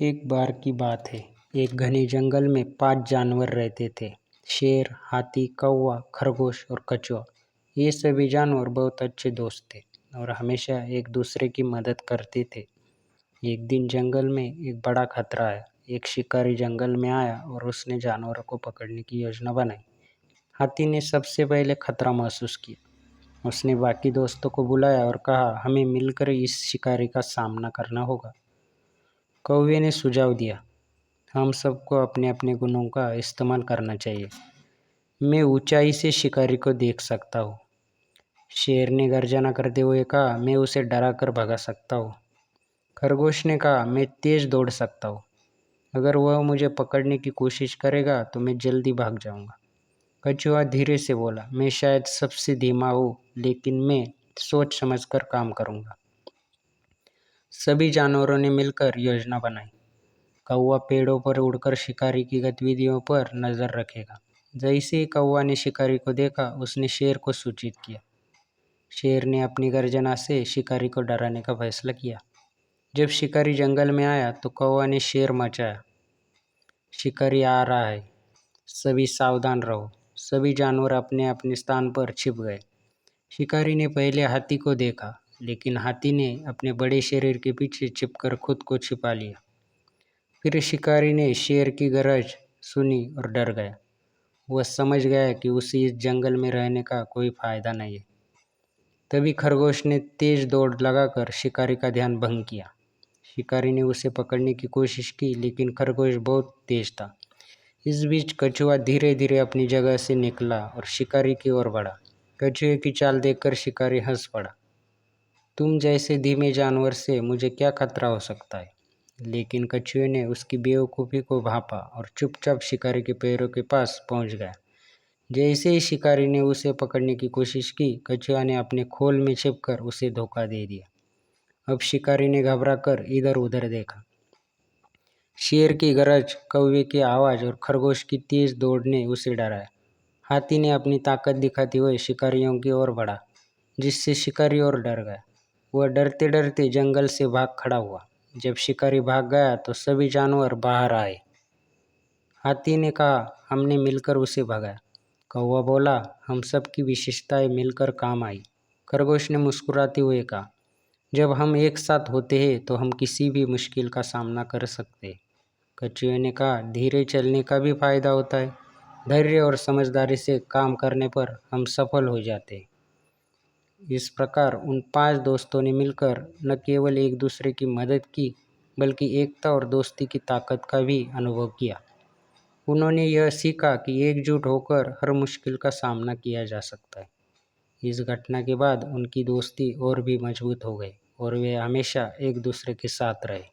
एक बार की बात है। एक घने जंगल में 5 जानवर रहते थे। शेर, हाथी, कौवा, खरगोश और कछुआ। ये सभी जानवर बहुत अच्छे दोस्त थे और हमेशा एक दूसरे की मदद करते थे। एक दिन जंगल में एक बड़ा खतरा आया। एक शिकारी जंगल में आया और उसने जानवरों को पकड़ने की योजना बनाई। हाथी ने सबसे पहले खतरा महसूस किया। उसने बाकी दोस्तों को बुलाया और कहा, हमें मिलकर इस शिकारी का सामना करना होगा। कौवे ने सुझाव दिया, हम सबको अपने अपने गुणों का इस्तेमाल करना चाहिए। मैं ऊंचाई से शिकारी को देख सकता हूँ। शेर ने गर्जना करते हुए कहा, मैं उसे डरा कर भगा सकता हूँ। खरगोश ने कहा, मैं तेज दौड़ सकता हूँ। अगर वह मुझे पकड़ने की कोशिश करेगा तो मैं जल्दी भाग जाऊंगा। कछुआ धीरे से बोला, मैं शायद सबसे धीमा हूँ, लेकिन मैं सोच समझकर काम करूंगा। सभी जानवरों ने मिलकर योजना बनाई। कौवा पेड़ों पर उड़कर शिकारी की गतिविधियों पर नजर रखेगा। जैसे ही कौवा ने शिकारी को देखा, उसने शेर को सूचित किया। शेर ने अपनी गर्जना से शिकारी को डराने का फैसला किया। जब शिकारी जंगल में आया तो कौवा ने शेर मचाया, शिकारी आ रहा है, सभी सावधान रहो। सभी जानवर अपने अपने स्थान पर छिप गए। शिकारी ने पहले हाथी को देखा, लेकिन हाथी ने अपने बड़े शरीर के पीछे छिपकर खुद को छिपा लिया। फिर शिकारी ने शेर की गरज सुनी और डर गया। वह समझ गया कि उसे इस जंगल में रहने का कोई फायदा नहीं है। तभी खरगोश ने तेज दौड़ लगाकर शिकारी का ध्यान भंग किया। शिकारी ने उसे पकड़ने की कोशिश की, लेकिन खरगोश बहुत तेज था। इस बीच कछुआ धीरे धीरे अपनी जगह से निकला और शिकारी की ओर बढ़ा। कछुए की चाल देखकर शिकारी हंस पड़ा। तुम जैसे धीमे जानवर से मुझे क्या खतरा हो सकता है? लेकिन कछुए ने उसकी बेवकूफ़ी को भांपा और चुपचाप शिकारी के पैरों के पास पहुंच गया। जैसे ही शिकारी ने उसे पकड़ने की कोशिश की, कछुआ ने अपने खोल में छिपकर उसे धोखा दे दिया। अब शिकारी ने घबराकर इधर उधर देखा। शेर की गरज, कौवे की आवाज़ और खरगोश की तेज दौड़ ने उसे डराया। हाथी ने अपनी ताकत दिखाते हुए शिकारियों की ओर बढ़ा, जिससे शिकारी और डर गया। वह डरते डरते जंगल से भाग खड़ा हुआ। जब शिकारी भाग गया तो सभी जानवर बाहर आए। हाथी ने कहा, हमने मिलकर उसे भगाया। कौवा बोला, हम सब की विशेषताएं मिलकर काम आई। खरगोश ने मुस्कुराते हुए कहा, जब हम एक साथ होते हैं तो हम किसी भी मुश्किल का सामना कर सकते हैं। कछुए ने कहा, धीरे चलने का भी फायदा होता है। धैर्य और समझदारी से काम करने पर हम सफल हो जाते हैं। इस प्रकार उन 5 दोस्तों ने मिलकर न केवल एक दूसरे की मदद की, बल्कि एकता और दोस्ती की ताकत का भी अनुभव किया। उन्होंने यह सीखा कि एकजुट होकर हर मुश्किल का सामना किया जा सकता है। इस घटना के बाद उनकी दोस्ती और भी मजबूत हो गई और वे हमेशा एक दूसरे के साथ रहे।